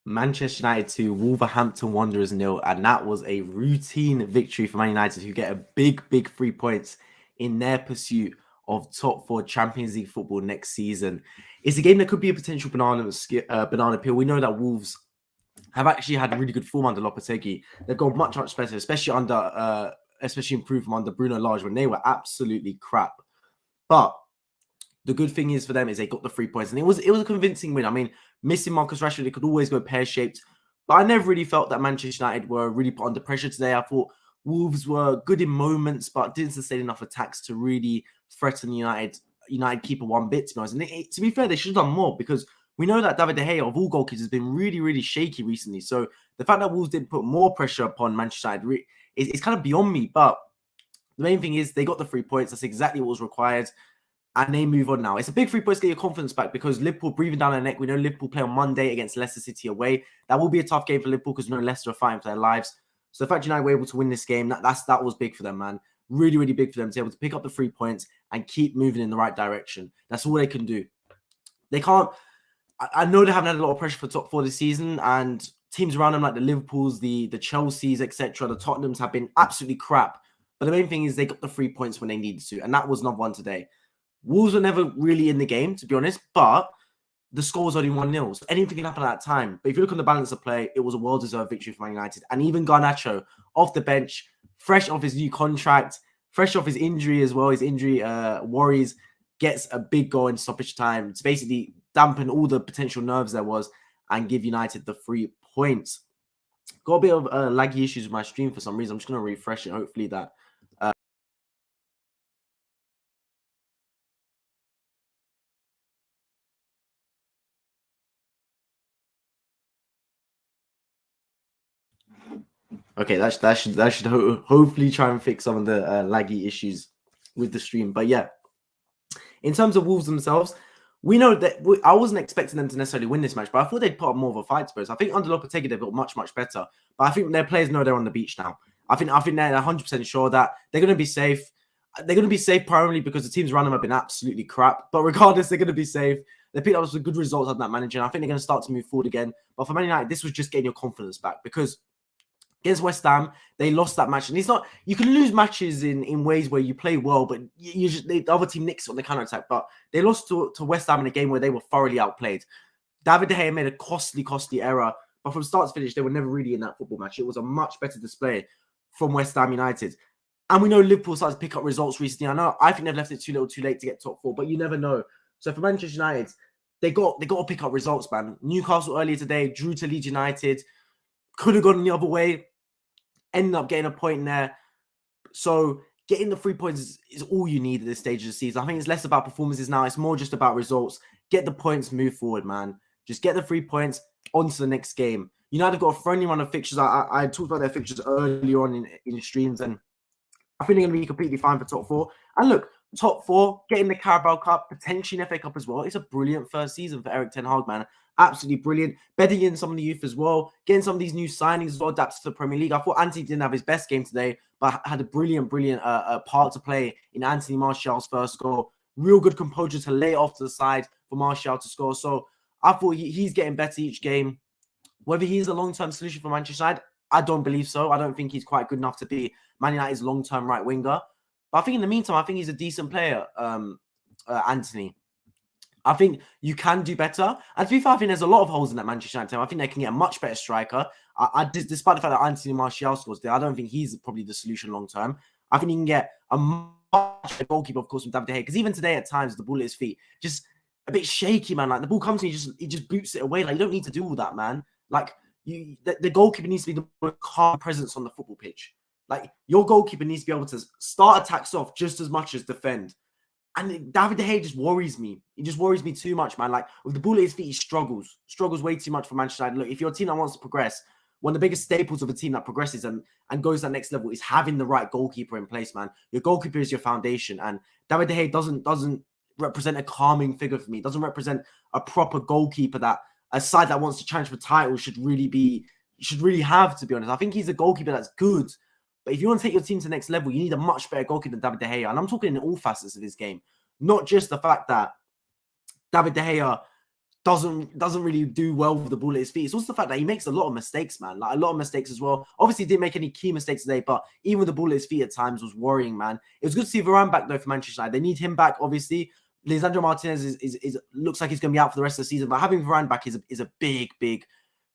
Manchester United 2, Wolverhampton Wanderers 0, and that was a routine victory for Man United, who get a big 3 points in their pursuit of top 4 Champions League football next season. It's a game that could be a potential banana peel. We know that Wolves have actually had really good form under Lopetegui. They've got much better, especially improved from under Bruno Lage when they were absolutely crap. But the good thing is for them is they got the 3 points, and it was a convincing win. I mean, missing Marcus Rashford, it could always go pear-shaped, but I never really felt that Manchester United were really put under pressure today. I thought Wolves were good in moments, but didn't sustain enough attacks to really threaten United keeper one bit, to be honest. And to be fair, they should have done more, because we know that David De Gea, of all goalkeepers, has been really shaky recently. So the fact that Wolves didn't put more pressure upon Manchester United is kind of beyond me. But the main thing is they got the 3 points. That's exactly what was required. And they move on now. It's a big 3 points to get your confidence back, because Liverpool breathing down their neck. We know Liverpool play on Monday against Leicester City away. That will be a tough game for Liverpool, because we know Leicester are fighting for their lives. So the fact United were able to win this game, that was big for them, man. Really big for them to be able to pick up the 3 points and keep moving in the right direction. That's all they can do. They can't. I know they haven't had a lot of pressure for top 4 this season, and teams around them like the Liverpools, the Chelseas, etc., the Tottenhams have been absolutely crap. But the main thing is they got the 3 points when they needed to, and that was not one today. Wolves were never really in the game, to be honest, but the score was only 1-0. So anything can happen at that time. But if you look on the balance of play, it was a well-deserved victory for Man United. And even Garnacho, off the bench, fresh off his new contract, fresh off his injury as well, his injury worries, gets a big goal in stoppage time to basically dampen all the potential nerves there was and give United the 3 points. Got a bit of laggy issues with my stream for some reason. I'm just going to refresh it. Hopefully that okay, that should hopefully try and fix some of the laggy issues with the stream. But yeah, in terms of Wolves themselves, we know that I wasn't expecting them to necessarily win this match, but I thought they'd put up more of a fight. Suppose I think under Lopetegui they've got much better. But I think their players know they're on the beach now. I think they're 100% sure that they're going to be safe. They're going to be safe primarily because the teams around them have been absolutely crap. But regardless, they're going to be safe. They picked up some good results on that manager, and I think they're going to start to move forward again. But for Man United, this was just getting your confidence back, because against West Ham, they lost that match. And it's not, you can lose matches in ways where you play well, but the other team nicks on the counter attack. But they lost to West Ham in a game where they were thoroughly outplayed. David De Gea made a costly error, but from start to finish, they were never really in that football match. It was a much better display from West Ham United. And we know Liverpool started to pick up results recently. I think they've left it too little too late to get top 4, but you never know. So for Manchester United, they got to pick up results, man. Newcastle earlier today drew to Leeds United. Could have gone the other way, ended up getting a point in there. So getting the 3 points is all you need at this stage of the season. I think it's less about performances now. It's more just about results. Get the points, move forward, man. Just get the 3 points, on to the next game. United have got a friendly run of fixtures. I talked about their fixtures earlier on in streams, and I think they're going to be completely fine for top 4. And look, top 4, getting the Carabao Cup, potentially an FA Cup as well. It's a brilliant first season for Erik ten Hag, man. Absolutely brilliant. Bedding in some of the youth as well. Getting some of these new signings as well, adapted to the Premier League. I thought Antony didn't have his best game today, but had a brilliant part to play in Anthony Martial's first goal. Real good composure to lay off to the side for Martial to score. So I thought he's getting better each game. Whether he's a long-term solution for Manchester United, I don't believe so. I don't think he's quite good enough to be Man United's long-term right winger. But I think in the meantime, I think he's a decent player, Antony. I think you can do better. And to be fair, I think there's a lot of holes in that Manchester United team. I think they can get a much better striker. Despite the fact that Anthony Martial scores there, I don't think he's probably the solution long-term. I think you can get a much better goalkeeper, of course, from David De Gea. Because even today, at times, the ball at his feet, just a bit shaky, man. Like, the ball comes to you, he just boots it away. Like, you don't need to do all that, man. Like, the goalkeeper needs to be the most calm presence on the football pitch. Like, your goalkeeper needs to be able to start attacks off just as much as defend. And David De Gea just worries me. He just worries me too much, man. Like, with the ball at his feet, he struggles way too much for Manchester United. Look, if you're a team that wants to progress, one of the biggest staples of a team that progresses and goes to that next level is having the right goalkeeper in place, man. Your goalkeeper is your foundation. And David De Gea doesn't represent a calming figure for me. It doesn't represent a proper goalkeeper that a side that wants to challenge for titles should really have, to be honest. I think he's a goalkeeper that's good. But if you want to take your team to the next level, you need a much better goalkeeper than David De Gea. And I'm talking in all facets of his game. Not just the fact that David De Gea doesn't really do well with the ball at his feet. It's also the fact that he makes a lot of mistakes, man. Like a lot of mistakes as well. Obviously, he didn't make any key mistakes today, but even with the ball at his feet at times was worrying, man. It was good to see Varane back though for Manchester United. They need him back, obviously. Lisandro Martinez is looks like he's going to be out for the rest of the season, but having Varane back is a big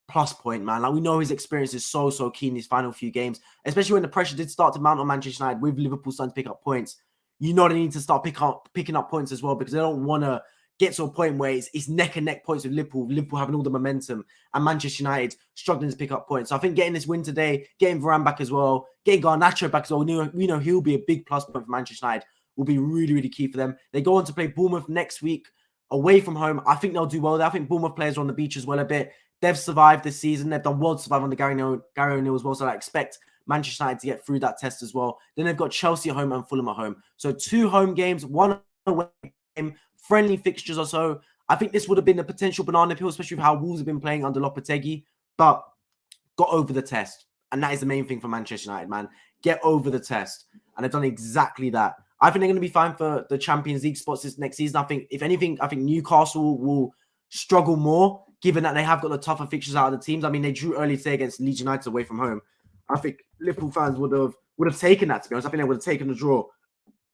plus point, man. Like we know his experience is so key in these final few games, especially when the pressure did start to mount on Manchester United with Liverpool starting to pick up points. You know they need to start picking up points as well because they don't want to get to a point where it's neck and neck points with Liverpool having all the momentum and Manchester United struggling to pick up points. So I think getting this win today, getting Varane back as well, getting Garnacho back as well, we know he'll be a big plus point for Manchester United, will be really key for them. They go on to play Bournemouth next week away from home. I think they'll do well there. I think Bournemouth players are on the beach as well a bit. They've survived this season. They've done well to survive under Gary O'Neill as well. So I expect Manchester United to get through that test as well. Then they've got Chelsea at home and Fulham at home. So 2 home games, 1 away game, friendly fixtures or so. I think this would have been a potential banana peel, especially with how Wolves have been playing under Lopetegui, but got over the test. And that is the main thing for Manchester United, man. Get over the test. And they've done exactly that. I think they're going to be fine for the Champions League spots this next season. I think, if anything, Newcastle will struggle more, given that they have got the tougher fixtures out of the teams. I mean, they drew early today against Leeds United away from home. I think Liverpool fans would have taken that, to be honest. I think they would have taken the draw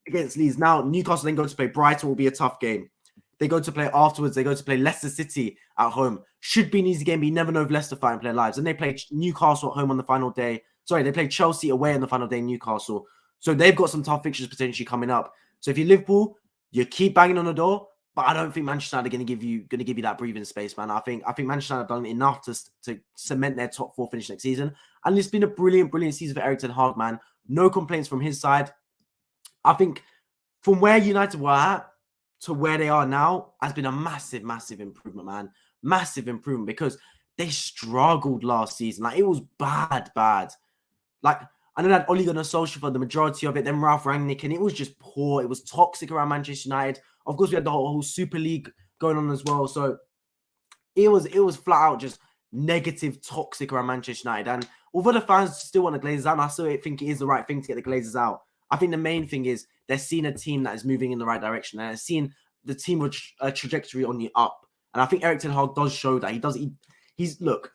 against Leeds. Now, Newcastle then go to play Brighton, will be a tough game. They go to play afterwards. They go to play Leicester City at home. Should be an easy game, but you never know if Leicester fight and play lives. And they play Newcastle at home on the final day. Sorry, they play Chelsea away on the final day in Newcastle. So they've got some tough fixtures potentially coming up. So if you're Liverpool, you keep banging on the door. But I don't think Manchester United are going to give you that breathing space, man. I think Manchester United have done enough to cement their top 4 finish next season. And it's been a brilliant season for Erik ten Hag, man. No complaints from his side. I think from where United were at to where they are now has been a massive improvement, man. Massive improvement because they struggled last season. Like, it was bad. Like, I know that Ole Gunnar Solskjaer for the majority of it, then Ralph Rangnick, and it was just poor. It was toxic around Manchester United. Of course, we had the whole Super League going on as well. So it was flat out just negative, toxic around Manchester United. And although the fans still want the Glazers out, I still think it is the right thing to get the Glazers out. I think the main thing is they're seeing a team that is moving in the right direction. And they're seeing the team with a trajectory on the up. And I think Erik ten Hag does show that. Look,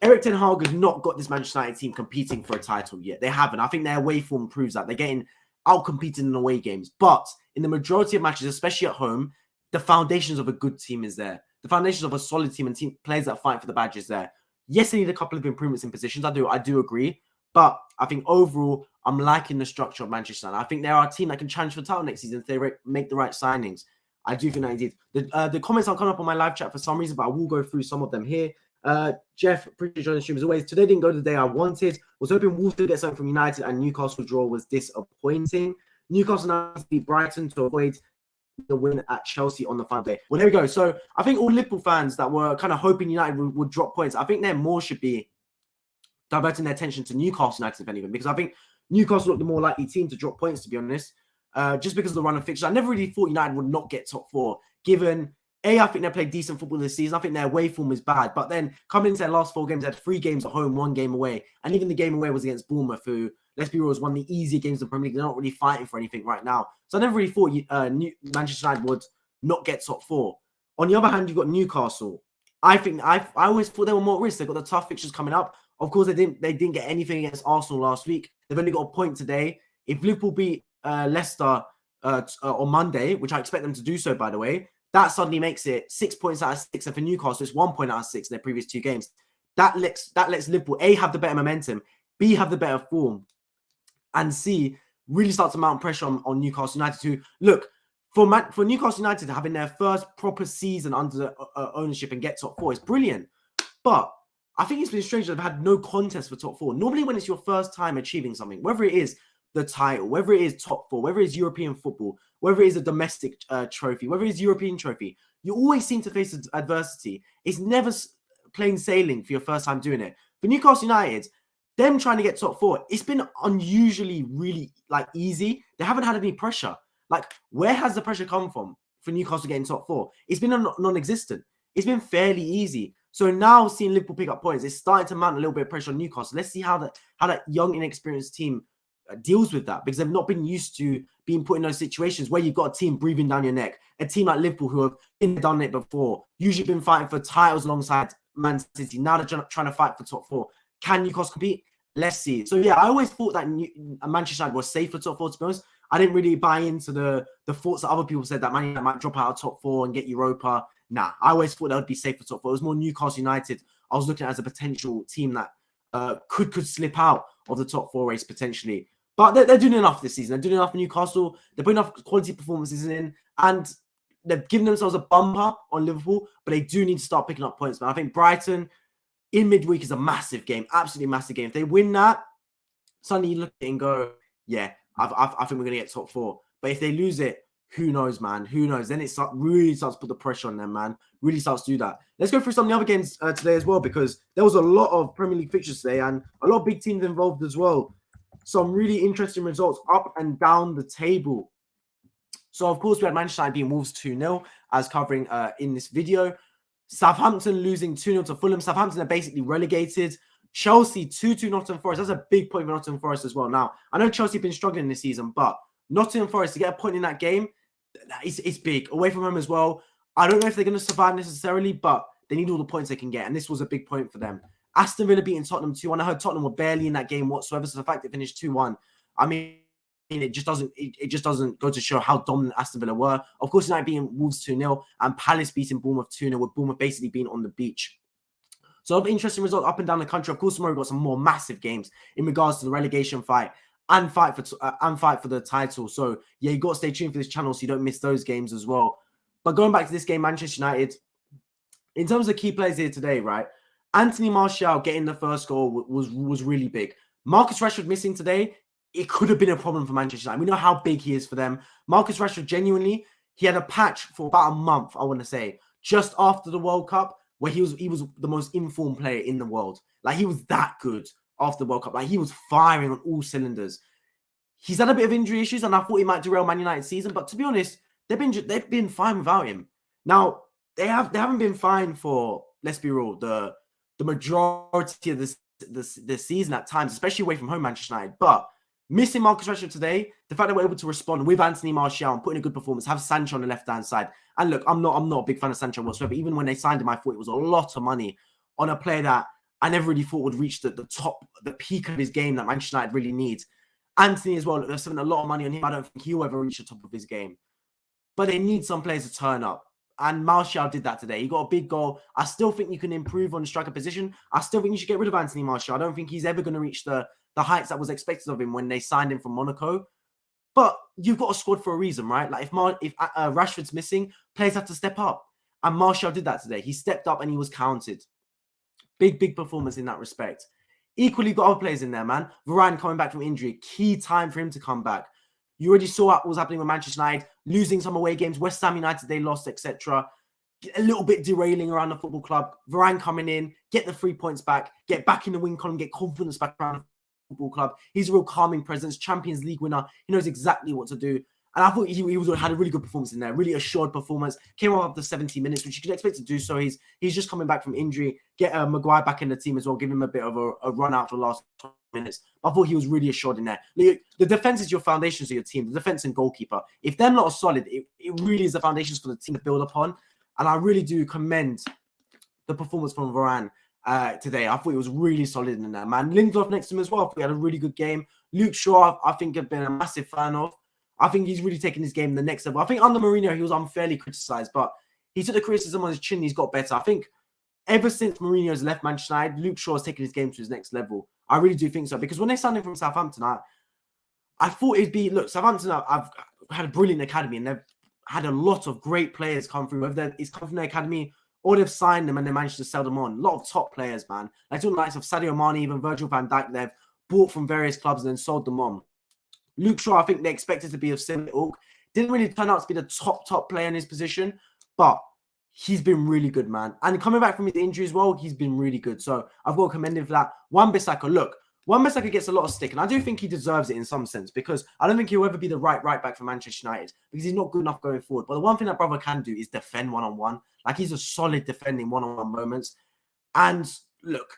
Erik ten Hag has not got this Manchester United team competing for a title yet. They haven't. I think their away form proves that. They're getting out-competed in away games. But in the majority of matches, especially at home, the foundations of a good team is there. The foundations of a solid team and team players that fight for the badge is there. Yes, they need a couple of improvements in positions. I do agree. But I think overall, I'm liking the structure of Manchester United. I think they are a team that can challenge for the title next season if they make the right signings. I do think that indeed. The comments aren't coming up on my live chat for some reason, but I will go through some of them here. Jeff, appreciate joining the stream as always. Today didn't go the day I wanted. Was hoping Wolves to get something from United, and Newcastle draw was disappointing. Newcastle now beat Brighton to avoid the win at Chelsea on the final day. Well, there we go. So I think all Liverpool fans that were kind of hoping United would drop points, I think there more should be diverting their attention to Newcastle United, if anything, because I think Newcastle looked the more likely team to drop points, to be honest, just because of the run of fixtures. I never really thought United would not get top 4, given I think they played decent football this season. I think their away form is bad. But then coming into their last 4 games, they had 3 games at home, 1 game away. And even the game away was against Bournemouth, who, let's be real, was one of the easier games of the Premier League. They're not really fighting for anything right now. So I never really thought Manchester United would not get top 4. On the other hand, you've got Newcastle. I always thought they were more at risk. They've got the tough fixtures coming up. Of course, they didn't get anything against Arsenal last week. They've only got a point today. If Liverpool beat Leicester on Monday, which I expect them to do so, by the way, that suddenly makes it 6 points out of 6. And for Newcastle, it's 1 point out of 6 in their previous 2 games. That lets Liverpool, A, have the better momentum, B, have the better form, and C, really start to mount pressure on Newcastle United, who, look, for Newcastle United having their first proper season under ownership and get top 4 is brilliant. But I think it's been strange that they've had no contest for top 4. Normally, when it's your first time achieving something, whether it is the title, whether it is top 4, whether it is European football, whether it is a domestic trophy, whether it is European trophy, you always seem to face adversity. It's never plain sailing for your first time doing it. For Newcastle United, them trying to get top 4, it's been unusually really easy. They haven't had any pressure. Where has the pressure come from for Newcastle getting top 4? It's been non-existent. It's been fairly easy. So now seeing Liverpool pick up points, it's starting to mount a little bit of pressure on Newcastle. Let's see how that young, inexperienced team deals with that, because they've not been used to being put in those situations where you've got a team breathing down your neck, a team like Liverpool who have done it before, usually been fighting for titles alongside Man City. Now they're trying to fight for top 4. Can Newcastle compete? Let's see. So yeah, I always thought that Manchester United was safe for top 4, to be honest. I didn't really buy into the thoughts that other people said that Man United might drop out of top 4 and get Europa. Nah, I always thought that would be safe for top 4. It was more Newcastle United I was looking at as a potential team that could slip out of the top 4 race potentially. But they're doing enough this season. They're doing enough for Newcastle. They're putting enough quality performances in, and they've given themselves a bumper on Liverpool, but they do need to start picking up points, man. I think Brighton in midweek is a massive game, absolutely massive game. If they win that, suddenly you look at it and go, yeah, I think we're going to get top 4. But if they lose it, who knows, man? Who knows? Then it really starts to put the pressure on them, man. Really starts to do that. Let's go through some of the other games today as well, because there was a lot of Premier League fixtures today and a lot of big teams involved as well. Some really interesting results up and down the table. So, of course, we had Manchester United beating Wolves 2-0 as covering in this video. Southampton losing 2-0 to Fulham. Southampton are basically relegated. Chelsea 2-2 Nottingham Forest. That's a big point for Nottingham Forest as well. Now, I know Chelsea have been struggling this season, but Nottingham Forest to get a point in that game, it's big. Away from home as well. I don't know if they're going to survive necessarily, but they need all the points they can get, and this was a big point for them. Aston Villa beating Tottenham 2-1. I heard Tottenham were barely in that game whatsoever, so the fact they finished 2-1, I mean, it just doesn't go to show how dominant Aston Villa were. Of course, United beating Wolves 2-0 and Palace beating Bournemouth 2-0, with Bournemouth basically being on the beach. So, interesting results up and down the country. Of course, tomorrow we've got some more massive games in regards to the relegation fight and fight for the title. So, yeah, you got to stay tuned for this channel so you don't miss those games as well. But going back to this game, Manchester United, in terms of key players here today, right? Antony Martial getting the first goal was really big. Marcus Rashford missing today, it could have been a problem for Manchester United. We know how big he is for them. Marcus Rashford, genuinely, he had a patch for about a month, I want to say, just after the World Cup, where he was the most informed player in the world. Like, he was that good after the World Cup. Like, he was firing on all cylinders. He's had a bit of injury issues, and I thought he might derail Man United's season. But to be honest, they've been fine without him. Now, they haven't been fine for, let's be real, the majority of this season at times, especially away from home, Manchester United. But missing Marcus Rashford today, the fact that we're able to respond with Antony Martial and putting a good performance, have Sancho on the left-hand side. And look, I'm not a big fan of Sancho whatsoever. Even when they signed him, I thought it was a lot of money on a player that I never really thought would reach the peak of his game that Manchester United really needs. Antony as well, they're spending a lot of money on him. I don't think he'll ever reach the top of his game. But they need some players to turn up. And Martial did that today. He got a big goal. I still think you can improve on the striker position. I still think you should get rid of Antony Martial. I don't think he's ever going to reach the heights that was expected of him when they signed him from Monaco. But you've got a squad for a reason, right? Like, if Rashford's missing, players have to step up. And Martial did that today. He stepped up and he was counted. Big performance in that respect. Equally got other players in there, man. Varane coming back from injury. Key time for him to come back. You already saw what was happening with Manchester United, losing some away games. West Ham United, they lost, etc. A little bit derailing around the football club. Varane coming in, get the 3 points back, get back in the win column, get confidence back around the football club. He's a real calming presence, Champions League winner. He knows exactly what to do. And I thought he had a really good performance in there, really assured performance. Came up after 70 minutes, which you can expect to do so. He's just coming back from injury. Get Maguire back in the team as well, give him a bit of a run out for the last 20 minutes. I thought he was really assured in there. The defense is your foundations of your team, the defense and goalkeeper. If they're not solid, it really is the foundations for the team to build upon. And I really do commend the performance from Varane today. I thought he was really solid in there, man. Lindelof next to him as well. I thought he had a really good game. Luke Shaw, I think I've been a massive fan of. I think he's really taken his game to the next level. I think under Mourinho, he was unfairly criticised, but he took the criticism on his chin. He's got better. I think ever since Mourinho's left Manchester United, Luke Shaw has taken his game to his next level. I really do think so, because when they signed him from Southampton, I thought it'd be, look, Southampton have had a brilliant academy, and they've had a lot of great players come through, whether it's come from their academy or they've signed them and they managed to sell them on. A lot of top players, man. Like the likes of Sadio Mane, even Virgil van Dijk, they've bought from various clubs and then sold them on. Luke Shaw, I think they expected to be of similar ilk. Didn't really turn out to be the top player in his position, but he's been really good, man. And coming back from his injury as well, he's been really good. So I've got to commend him for that. Wan-Bissaka, look, Wan-Bissaka gets a lot of stick, and I do think he deserves it in some sense, because I don't think he'll ever be the right back for Manchester United, because he's not good enough going forward. But the one thing that brother can do is defend one-on-one. Like, he's a solid defending one-on-one moments. And look,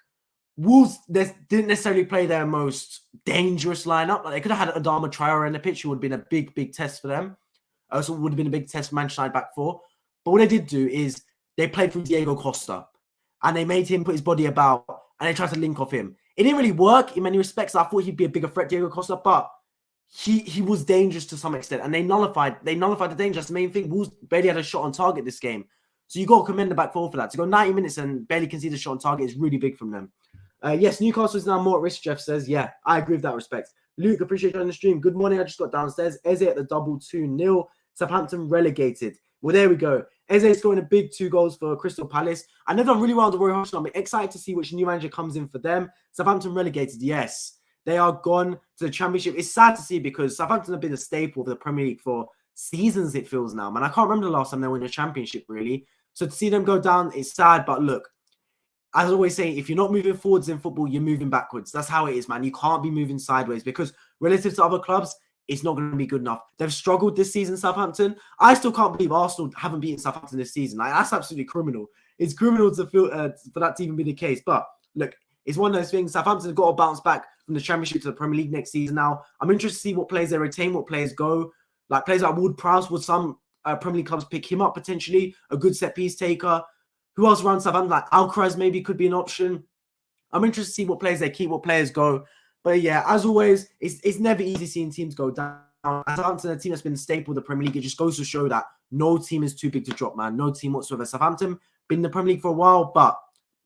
Wolves didn't necessarily play their most dangerous lineup. Like they could have had Adama Traore in the pitch, who would have been a big test for them. Also, would have been a big test for Manchester United back four. But what they did do is they played through Diego Costa, and they made him put his body about, and they tried to link off him. It didn't really work in many respects. I thought he'd be a bigger threat, Diego Costa, but he was dangerous to some extent, and they nullified the danger. That's the main thing. Wolves barely had a shot on target this game, so you got to commend the back four for that. To go 90 minutes and barely concede a shot on target is really big from them. Yes, Newcastle is now more at risk, Jeff says. Yeah, I agree with that respect. Luke, appreciate you on the stream. Good morning. I just got downstairs. Eze at the double 2-0. Southampton relegated. Well, there we go. Eze scoring a big 2 goals for Crystal Palace. And they've done really well under Roy Hodgson. I'm excited to see which new manager comes in for them. Southampton relegated. Yes, they are gone to the Championship. It's sad to see because Southampton have been a staple of the Premier League for seasons, it feels now. Man, I can't remember the last time they were in a Championship, really. So to see them go down, it's sad. But look, as I always say, if you're not moving forwards in football, you're moving backwards. That's how it is, man. You can't be moving sideways because relative to other clubs, it's not going to be good enough. They've struggled this season, Southampton. I still can't believe Arsenal haven't beaten Southampton this season. Like, that's absolutely criminal. It's criminal to feel for that to even be the case. But look, it's one of those things. Southampton have got to bounce back from the Championship to the Premier League next season now. I'm interested to see what players they retain, what players go. Like players like Ward-Prowse, would some Premier League clubs pick him up potentially? A good set-piece taker. Who else around Southampton? Like Alcaraz maybe could be an option. I'm interested to see what players they keep, what players go. But yeah, as always, it's never easy seeing teams go down. Southampton, a team that's been a staple of the Premier League, it just goes to show that no team is too big to drop, man. No team whatsoever. Southampton been in the Premier League for a while, but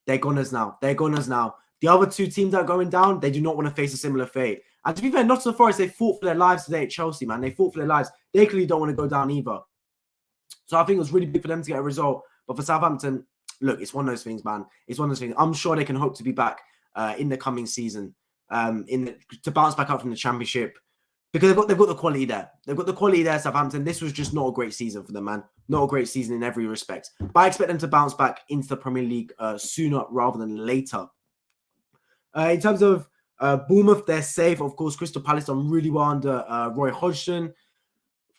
they're goners now. They're goners now. The other 2 teams that are going down, they do not want to face a similar fate. And to be fair, Nottingham Forest, they fought for their lives today at Chelsea, man. They fought for their lives. They clearly don't want to go down either. So I think it was really big for them to get a result. But for Southampton, look, it's one of those things, man. It's one of those things. I'm sure they can hope to be back in the coming season, to bounce back up from the Championship, because they've got the quality there. They've got the quality there, Southampton. This was just not a great season for them, man. Not a great season in every respect. But I expect them to bounce back into the Premier League sooner rather than later. In terms of Bournemouth, they're safe. Of course, Crystal Palace done really well under Roy Hodgson.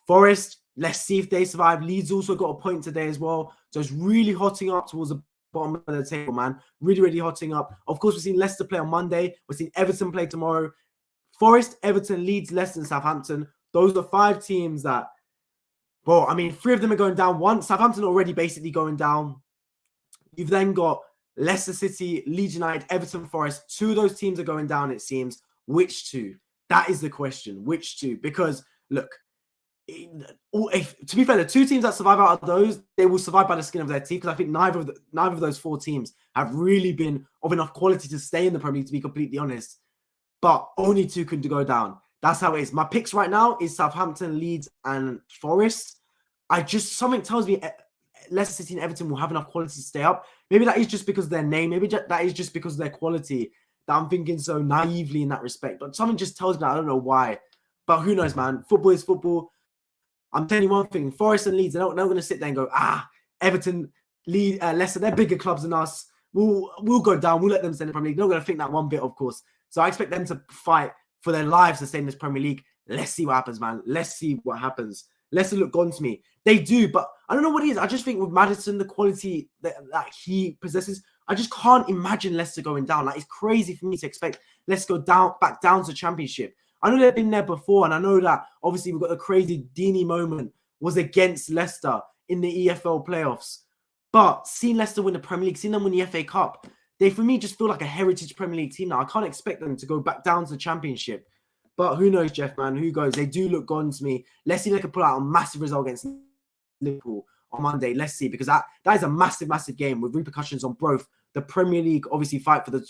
Forest, let's see if they survive. Leeds also got a point today as well. So it's really hotting up towards the bottom of the table, man. Really, really hotting up. Of course, we've seen Leicester play on Monday. We've seen Everton play tomorrow. Forest, Everton, Leeds, Leicester, and Southampton. Those are 5 teams that, well, I mean, 3 of them are going down. One, Southampton already basically going down. You've then got Leicester City, Leeds United, Everton, Forest. 2 of those teams are going down, it seems. Which 2? That is the question. Which 2? Because, look, to be fair, the 2 teams that survive out of those, they will survive by the skin of their teeth, because I think neither of those 4 teams have really been of enough quality to stay in the Premier League, to be completely honest. But only 2 can go down. That's how it is. My picks right now is Southampton, Leeds, and Forest. Something tells me Leicester City and Everton will have enough quality to stay up. Maybe that is just because of their name. Maybe that is just because of their quality that I'm thinking so naively in that respect. But something just tells me that. I don't know why. But who knows, man? Football is football. I'm telling you one thing. Forest and Leeds, they're not going to sit there and go, Everton, Leicester, they're bigger clubs than us. We'll go down. We'll let them stay in the Premier League. They're not going to think that one bit, of course. So I expect them to fight for their lives to stay in this Premier League. Let's see what happens, man. Let's see what happens. Leicester look gone to me. They do, but I don't know what it is. I just think with Maddison, the quality that he possesses, I just can't imagine Leicester going down. Like, it's crazy for me to expect Leicester go back down to Championship. I know they've been there before, and I know that obviously we've got the crazy Deeney moment was against Leicester in the EFL playoffs. But seeing Leicester win the Premier League, seeing them win the FA Cup, they, for me, just feel like a heritage Premier League team now. I can't expect them to go back down to the Championship. But who knows, Jeff, man? Who goes? They do look gone to me. Let's see if they can pull out a massive result against Liverpool on Monday. Let's see, because that is a massive, massive game with repercussions on both the Premier League, obviously fight for the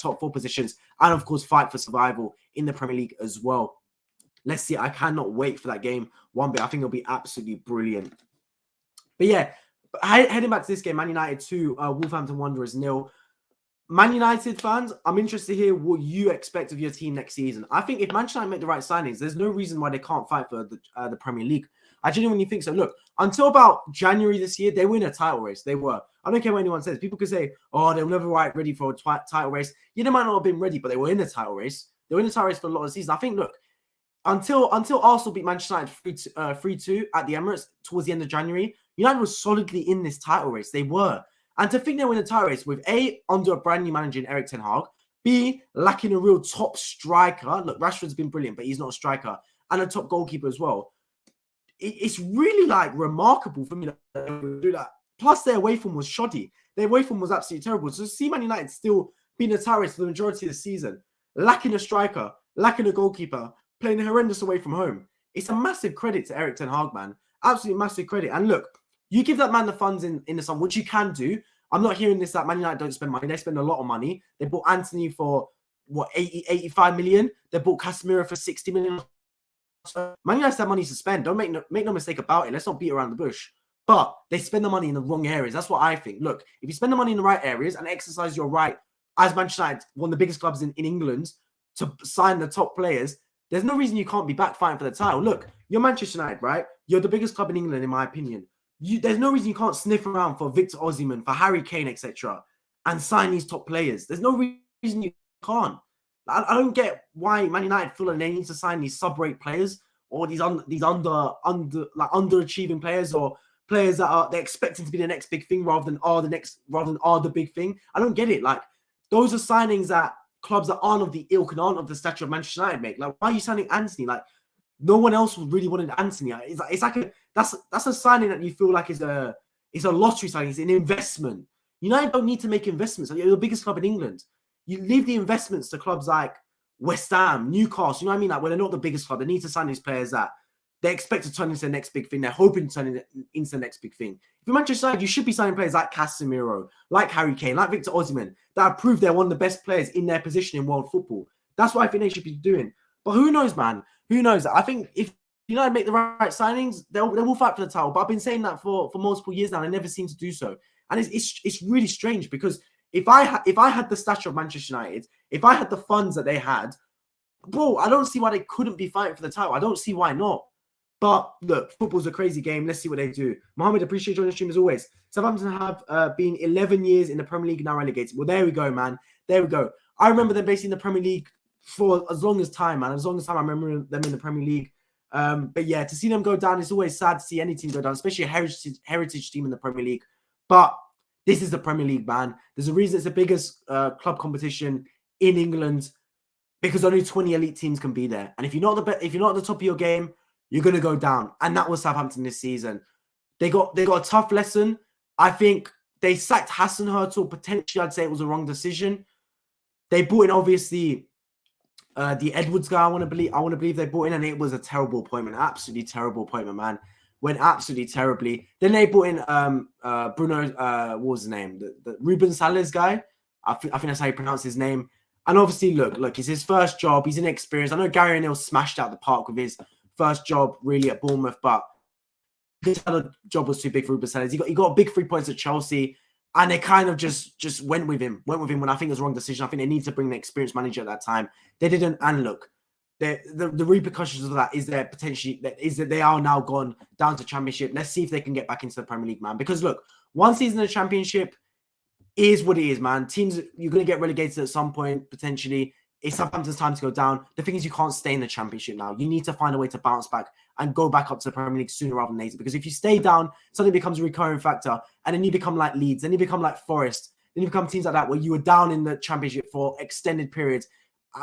top 4 positions, and, of course, fight for survival in the Premier League as well. Let's see. I cannot wait for that game one bit. I think it'll be absolutely brilliant. But, yeah, heading back to this game, Man United 2, Wolverhampton Wanderers 0. Man United fans, I'm interested to hear what you expect of your team next season. I think if Manchester United make the right signings, there's no reason why they can't fight for the Premier League. I genuinely think so. Look, until about January this year, they were in a title race. They were. I don't care what anyone says. People could say, oh, they were never ready for a title race. Yeah, they might not have been ready, but they were in the title race. They were in the title race for a lot of the season. I think, look, until Arsenal beat Manchester United 3-2 at the Emirates towards the end of January, United was solidly in this title race. They were. And to think they win the title race with A, under a brand new manager in Erik ten Hag, B, lacking a real top striker. Look, Rashford's been brilliant, but he's not a striker. And a top goalkeeper as well. It's really like remarkable for me to do that. Plus, their away form was shoddy. Their away form was absolutely terrible. So to see Man United still being a title race for the majority of the season, lacking a striker, lacking a goalkeeper, playing horrendous away from home, it's a massive credit to Erik ten Hag, man. Absolutely massive credit. And look, you give that man the funds in the summer, which you can do. I'm not hearing this that Man United don't spend money. They spend a lot of money. They bought Antony for, what, 85 million? They bought Casemiro for 60 million. So Man United have money to spend. Don't make no mistake about it. Let's not beat around the bush. But they spend the money in the wrong areas. That's what I think. Look, if you spend the money in the right areas and exercise your right, as Manchester United, one of the biggest clubs in England, to sign the top players, there's no reason you can't be back fighting for the title. Look, you're Manchester United, right? You're the biggest club in England, in my opinion. There's no reason you can't sniff around for Victor Osimhen, for Harry Kane, etc., and sign these top players. There's no reason you can't. I don't get why Man United feel like they need to sign these sub-rate players or these underachieving players, or players that they're expecting to be the next big thing rather than the big thing. I don't get it. Like, those are signings that clubs that aren't of the ilk and aren't of the stature of Manchester United make. Like, why are you signing Antony? Like, no one else really wanted Antony. It's like that's a signing that you feel like is a lottery signing. It's an investment. United don't need to make investments. You're the biggest club in England. You leave the investments to clubs like West Ham, Newcastle. You know what I mean? Like, when they're not the biggest club, they need to sign these players that they expect to turn into the next big thing. They're hoping to turn into the next big thing. If you're Manchester United, you should be signing players like Casemiro, like Harry Kane, like Victor Osimhen, that have proved they're one of the best players in their position in world football. That's what I think they should be doing. But who knows, man? Who knows? I think if United make the right signings, they will fight for the title. But I've been saying that for multiple years now, and they never seem to do so. And it's really strange, because if I had the stature of Manchester United, if I had the funds that they had, bro, I don't see why they couldn't be fighting for the title. I don't see why not. But look, football's a crazy game. Let's see what they do. Mohammed, appreciate joining the stream as always. Southampton have been 11 years in the Premier League, now relegated. Well, there we go, man. There we go. I remember them basically in the Premier League for as long as time, man. As long as time I remember them in the Premier League. But yeah, to see them go down, it's always sad to see any team go down, especially a heritage team in the Premier League. But this is the Premier League, man. There's a reason it's the biggest club competition in England, because only 20 elite teams can be there. And if you're not at the top of your game, you're going to go down. And that was Southampton this season. They got a tough lesson. I think they sacked Hasenhüttl. Potentially, I'd say it was a wrong decision. They brought in, obviously, the Edwards guy, I want to believe they brought in, and it was a terrible appointment. Absolutely terrible appointment, man. Went absolutely terribly. Then they brought in Bruno, what was his name? The Ruben Sales guy. I think that's how you pronounce his name. And obviously, look, it's his first job. He's inexperienced. I know Gary O'Neill smashed out the park with his first job, really, at Bournemouth, but this other job was too big for Ruben Sales. He got big 3 points at Chelsea, and they kind of just went with him when I think it was the wrong decision. I think they need to bring an experienced manager at that time. They didn't, and look, the repercussions of that is that they are now gone down to Championship. Let's see if they can get back into the Premier League, man. Because look, one season of the Championship is what it is, man. Teams, you're going to get relegated at some point, potentially. It's Southampton's time to go down. The thing is, you can't stay in the Championship now. You need to find a way to bounce back and go back up to the Premier League sooner rather than later. Because if you stay down, something becomes a recurring factor, and then you become like Leeds, then you become like Forest, then you become teams like that where you were down in the Championship for extended periods,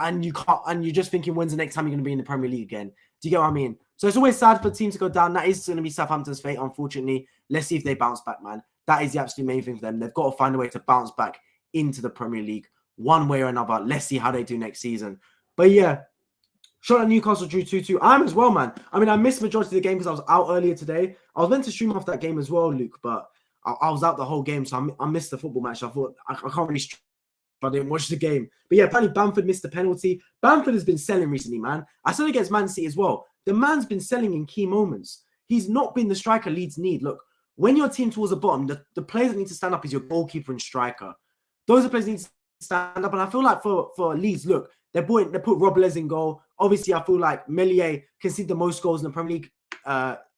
and you can't, and you're just thinking, when's the next time you're going to be in the Premier League again? Do you get what I mean? So it's always sad for teams to go down. That is going to be Southampton's fate, unfortunately. Let's see if they bounce back, man. That is the absolute main thing for them. They've got to find a way to bounce back into the Premier League one way or another. Let's see how they do next season. But yeah, shout out Newcastle drew 2-2. I'm as well, man. I mean, I missed the majority of the game because I was out earlier today. I was meant to stream off that game as well, Luke, but I was out the whole game, so I missed the football match. I thought I can't really stream. I didn't watch the game. But yeah, apparently Bamford missed the penalty. Bamford has been selling recently, man. I said against Man City as well. The man's been selling in key moments. He's not been the striker Leeds need. Look, when your team towards the bottom, the players that need to stand up is your goalkeeper and striker. Those are players that need to stand up. And I feel like for Leeds, look, they put Robles in goal. Obviously, I feel like Meslier conceded the most goals in the Premier League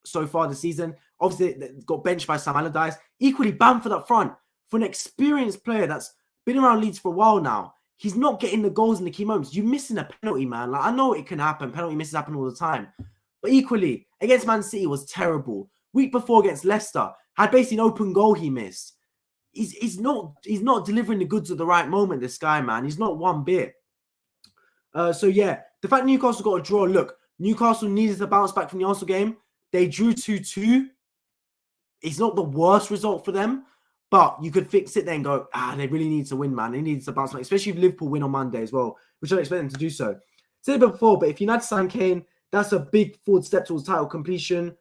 so far this season. Obviously, they got benched by Sam Allardyce. Equally, Bamford up front, for an experienced player that's been around Leeds for a while now, he's not getting the goals in the key moments. You're missing a penalty, man. Like, I know it can happen. Penalty misses happen all the time. But equally, against Man City was terrible. Week before against Leicester, had basically an open goal he missed. he's not delivering the goods at the right moment. This guy, man, he's not one bit. So yeah, the fact Newcastle got a draw. Look, Newcastle needed to bounce back from the Arsenal game. They drew 2-2. It's not the worst result for them, but you could sit there and go, they really need to win, man. They need to bounce back, especially if Liverpool win on Monday as well, which I expect them to do so. Said it before, but if United sign Kane, that's a big forward step towards title competition.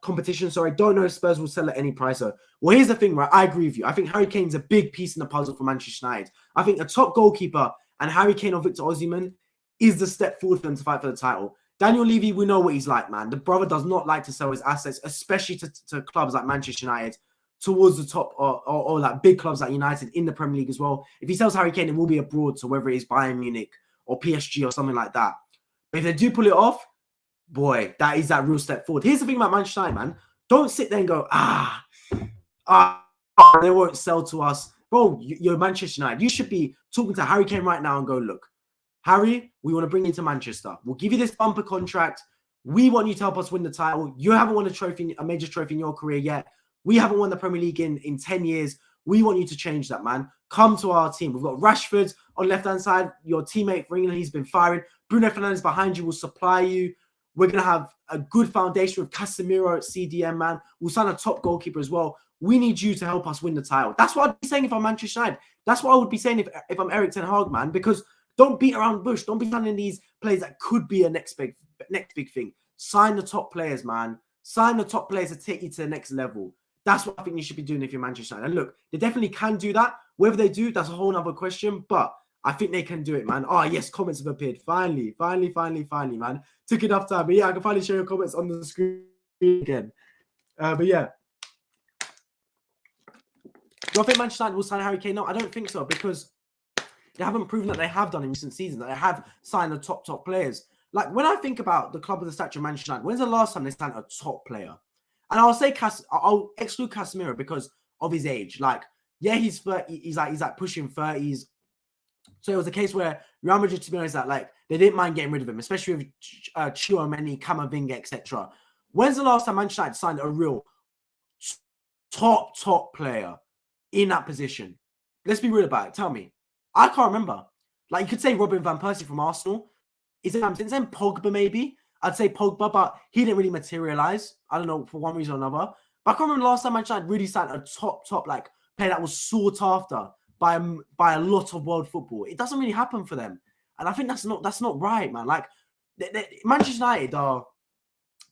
Competition. Sorry, don't know if Spurs will sell at any price. So, well, here's the thing, right? I agree with you. I think Harry Kane's a big piece in the puzzle for Manchester United. I think a top goalkeeper and Harry Kane or Victor Osimhen is the step forward for them to fight for the title. Daniel Levy, we know what he's like, man. The brother does not like to sell his assets, especially to clubs like Manchester United, towards the top or like big clubs like United in the Premier League as well. If he sells Harry Kane, it will be abroad, so whether it's Bayern Munich or PSG or something like that. But if they do pull it off, boy, that is that real step forward. Here's the thing about Manchester United, man. Don't sit there and go, they won't sell to us. Bro, you're Manchester United. You should be talking to Harry Kane right now and go, look, Harry, we want to bring you to Manchester. We'll give you this bumper contract. We want you to help us win the title. You haven't won a major trophy in your career yet. We haven't won the Premier League in 10 years. We want you to change that, man. Come to our team. We've got Rashford on left-hand side. Your teammate for England, he's been firing. Bruno Fernandes behind you will supply you. We're going to have a good foundation with Casemiro at CDM, man. We'll sign a top goalkeeper as well. We need you to help us win the title. That's what I'd be saying if I'm Manchester United. That's what I would be saying if I'm Erik ten Hag, man, because don't beat around the bush. Don't be signing these players that could be a next big thing. Sign the top players, man. Sign the top players to take you to the next level. That's what I think you should be doing if you're Manchester United. And look, they definitely can do that. Whether they do, that's a whole other question. But I think they can do it, man. Oh, yes, comments have appeared. Finally, man. Took enough time. But yeah, I can finally show your comments on the screen again. But yeah. Do I think Manchester United will sign Harry Kane? No, I don't think so, because they haven't proven that they have done in recent seasons, that they have signed the top players. Like, when I think about the club of the stature of Manchester United, when's the last time they signed a top player? And I'll say I'll exclude Casemiro because of his age. Like, yeah, he's 30, he's like pushing 30s. So it was a case where Real Madrid, to be honest, that like they didn't mind getting rid of him, especially with Tchouaméni, Camavinga, etc. When's the last time Manchester United signed a real top player in that position? Let's be real about it. Tell me. I can't remember. Like, you could say Robin van Persie from Arsenal. Is it since then Pogba maybe? I'd say Pogba, but he didn't really materialize. I don't know, for one reason or another. But I can't remember the last time Manchester United really signed a top like player that was sought after by a lot of world football. It doesn't really happen for them, and I think that's not right, man. Like, Manchester United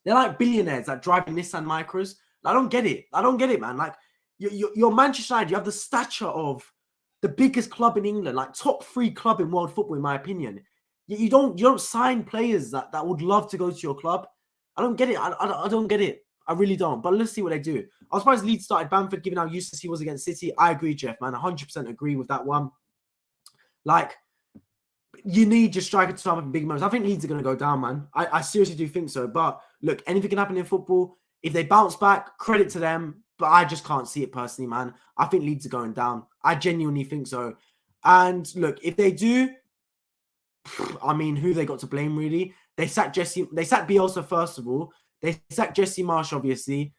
they're like billionaires that drive Nissan Micros. I don't get it, man. Like, you're Manchester United. You have the stature of the biggest club in England, like top 3 club in world football, in my opinion. You don't sign players that would love to go to your club. I don't get it. I don't get it. I really don't. But let's see what they do. I was surprised Leeds started Bamford, given how useless he was against City. I agree, Jeff, man. 100% agree with that one. Like, you need your striker to start up in big moments. I think Leeds are going to go down, man. I seriously do think so. But look, anything can happen in football. If they bounce back, credit to them. But I just can't see it personally, man. I think Leeds are going down. I genuinely think so. And look, if they do, I mean, who they got to blame, really? They sacked Bielsa, first of all. They sacked Jesse Marsh, obviously.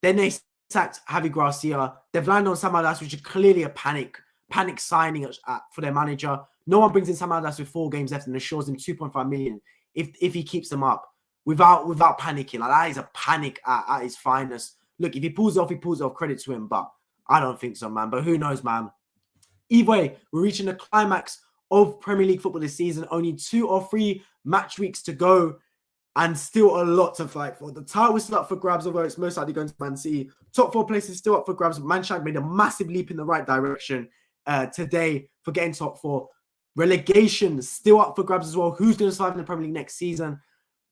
Then they sacked Javi Gracia. They've landed on Sam Allardyce, which is clearly a panic signing for their manager. No one brings in Sam Allardyce with 4 games left and assures him 2.5 million if he keeps them up without panicking. Like, that is a panic at its finest. Look, if he pulls it off, he pulls it off. Credit to him, but I don't think so, man. But who knows, man? Either way, we're reaching the climax of Premier League football this season. Only 2 or 3 match weeks to go, and still a lot to fight for. The title is still up for grabs, although it's most likely going to Man City. Top 4 places still up for grabs. Manchester United made a massive leap in the right direction today for getting top 4. Relegation still up for grabs as well. Who's going to survive in the Premier League next season?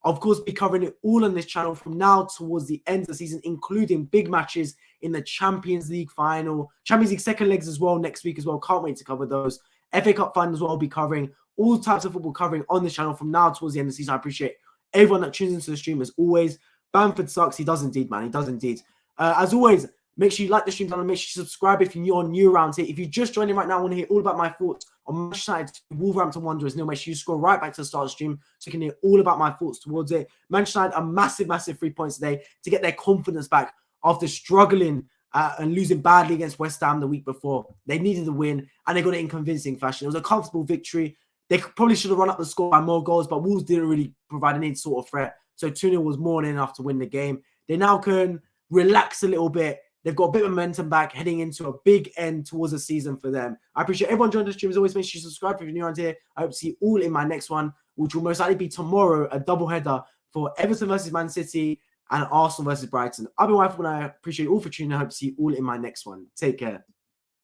Of course, be covering it all on this channel from now towards the end of the season, including big matches in the Champions League final, Champions League second legs as well next week as well. Can't wait to cover those. FA Cup final as well. I'll be covering all types of football covering on this channel from now towards the end of the season. I appreciate everyone that tunes into the stream as always. Bamford sucks. He does indeed, man. He does indeed. As always, make sure you like the stream and make sure you subscribe if you're new around here. If you're just joining right now, I want to hear all about my thoughts on Manchester United, Wolverhampton Wanderers. Make sure you scroll right back to the start of the stream so you can hear all about my thoughts towards it. Manchester United a massive 3 points today to get their confidence back after struggling and losing badly against West Ham the week before. They needed the win, and they got it in convincing fashion. It was a comfortable victory. They probably should have run up the score by more goals, but Wolves didn't really provide any sort of threat. So 2-0 was more than enough to win the game. They now can relax a little bit. They've got a bit of momentum back heading into a big end towards the season for them. I appreciate everyone joining the stream. As always, make sure you subscribe if you're new around here. I hope to see you all in my next one, which will most likely be tomorrow, a double header for Everton versus Man City and Arsenal versus Brighton. I've been Wifey, and I appreciate you all for tuning in. I hope to see you all in my next one. Take care.